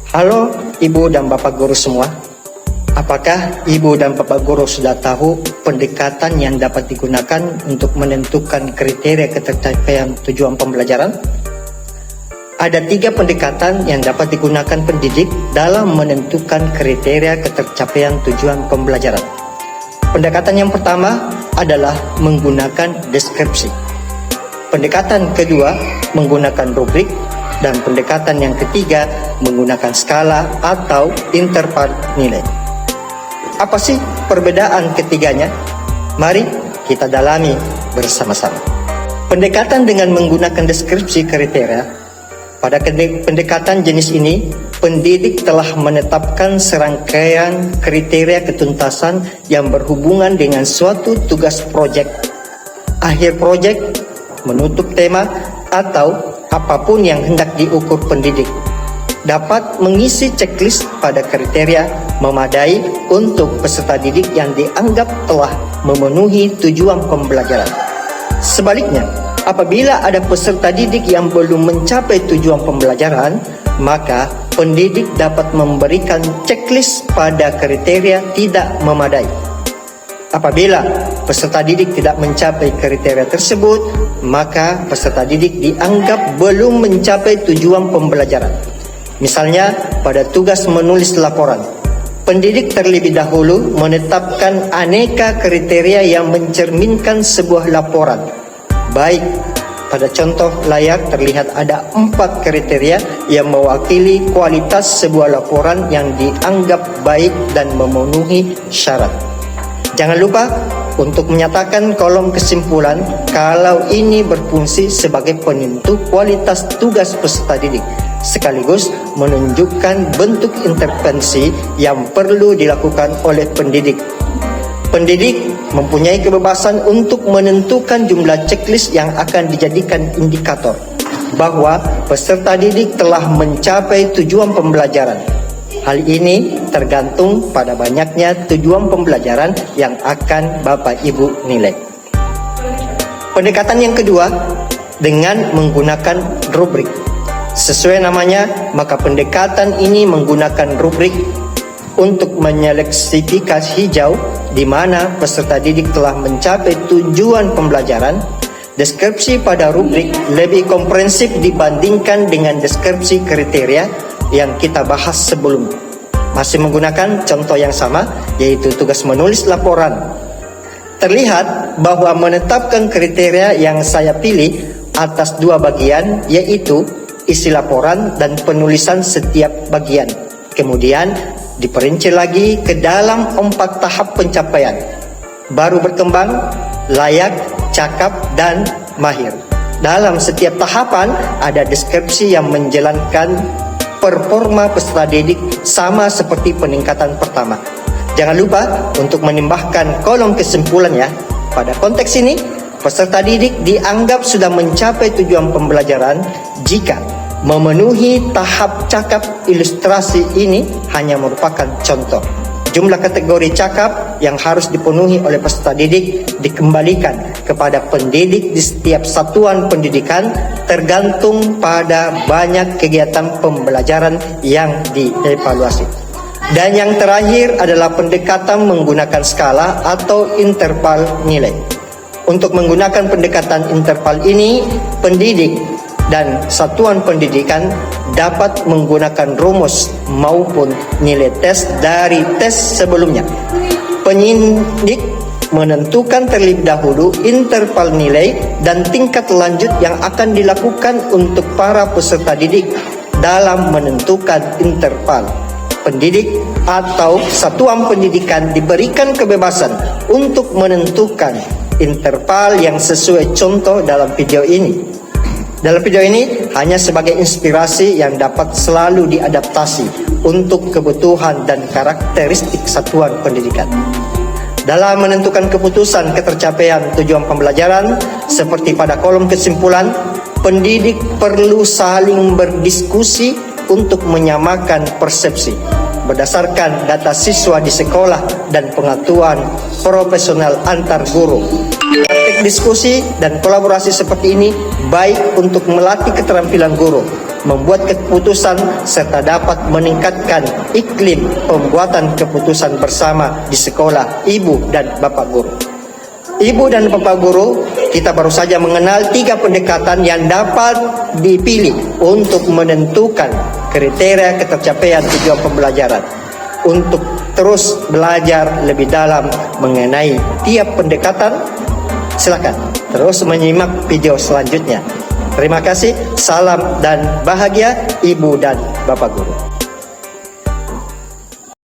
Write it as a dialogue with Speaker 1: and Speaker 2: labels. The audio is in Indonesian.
Speaker 1: Halo Ibu dan Bapak Guru semua. Apakah Ibu dan Bapak Guru sudah tahu pendekatan yang dapat digunakan untuk menentukan kriteria ketercapaian tujuan pembelajaran? Ada 3 pendekatan yang dapat digunakan pendidik dalam menentukan kriteria ketercapaian tujuan pembelajaran. Pendekatan yang pertama adalah menggunakan deskripsi. Pendekatan kedua menggunakan rubrik. Dan pendekatan yang ketiga menggunakan skala atau interval nilai. Apa sih perbedaan ketiganya? Mari kita dalami bersama-sama. Pendekatan dengan menggunakan deskripsi kriteria. Pada pendekatan jenis ini, pendidik telah menetapkan serangkaian kriteria ketuntasan yang berhubungan dengan suatu tugas proyek, akhir proyek, menutup tema, atau apapun yang hendak diukur pendidik. Dapat mengisi checklist pada kriteria memadai untuk peserta didik yang dianggap telah memenuhi tujuan pembelajaran. Sebaliknya, apabila ada peserta didik yang belum mencapai tujuan pembelajaran, maka pendidik dapat memberikan checklist pada kriteria tidak memadai. Apabila peserta didik tidak mencapai kriteria tersebut, maka peserta didik dianggap belum mencapai tujuan pembelajaran. Misalnya, pada tugas menulis laporan, pendidik terlebih dahulu menetapkan aneka kriteria yang mencerminkan sebuah laporan. Baik, pada contoh layak terlihat ada 4 kriteria yang mewakili kualitas sebuah laporan yang dianggap baik dan memenuhi syarat. Jangan lupa untuk menyatakan kolom kesimpulan kalau ini berfungsi sebagai penentu kualitas tugas peserta didik, sekaligus menunjukkan bentuk intervensi yang perlu dilakukan oleh pendidik. Pendidik mempunyai kebebasan untuk menentukan jumlah checklist yang akan dijadikan indikator bahwa peserta didik telah mencapai tujuan pembelajaran. Hal ini tergantung pada banyaknya tujuan pembelajaran yang akan Bapak Ibu nilai. Pendekatan yang kedua dengan menggunakan rubrik. Sesuai namanya, maka pendekatan ini menggunakan rubrik untuk menyeleksifikasi hijau di mana peserta didik telah mencapai tujuan pembelajaran. Deskripsi pada rubrik lebih komprehensif dibandingkan dengan deskripsi kriteria yang kita bahas sebelumnya. Masih menggunakan contoh yang sama, yaitu tugas menulis laporan. Terlihat bahwa menetapkan kriteria yang saya pilih atas 2 bagian, yaitu isi laporan dan penulisan setiap bagian. Kemudian diperinci lagi ke dalam 4 tahap pencapaian. Baru berkembang, layak, cakap, dan mahir. Dalam setiap tahapan ada deskripsi yang menjelaskan performa peserta didik sama seperti peningkatan pertama. Jangan lupa untuk menambahkan kolom kesimpulan ya. Pada konteks ini, peserta didik dianggap sudah mencapai tujuan pembelajaran jika memenuhi tahap cakap. Ilustrasi ini hanya merupakan contoh. Jumlah kategori cakap yang harus dipenuhi oleh peserta didik dikembalikan kepada pendidik di setiap satuan pendidikan tergantung pada banyak kegiatan pembelajaran yang dievaluasi. Dan yang terakhir adalah pendekatan menggunakan skala atau interval nilai. Untuk menggunakan pendekatan interval ini, pendidik dan satuan pendidikan dapat menggunakan rumus maupun nilai tes dari tes sebelumnya. Penyidik menentukan terlebih dahulu interval nilai dan tingkat lanjut yang akan dilakukan untuk para peserta didik dalam menentukan interval. Pendidik atau satuan pendidikan diberikan kebebasan untuk menentukan interval yang sesuai contoh dalam video ini. Dalam video ini hanya sebagai inspirasi yang dapat selalu diadaptasi untuk kebutuhan dan karakteristik satuan pendidikan. Dalam menentukan keputusan ketercapaian tujuan pembelajaran, seperti pada kolom kesimpulan, pendidik perlu saling berdiskusi untuk menyamakan persepsi berdasarkan data siswa di sekolah dan pengetahuan profesional antar guru. Praktik diskusi dan kolaborasi seperti ini baik untuk melatih keterampilan guru membuat keputusan serta dapat meningkatkan iklim pembuatan keputusan bersama di sekolah ibu dan bapak guru. Ibu dan bapak guru, kita baru saja mengenal 3 pendekatan yang dapat dipilih untuk menentukan kriteria ketercapaian tujuan pembelajaran. Untuk terus belajar lebih dalam mengenai tiap pendekatan, silakan terus menyimak video selanjutnya. Terima kasih, salam dan bahagia Ibu dan Bapak Guru.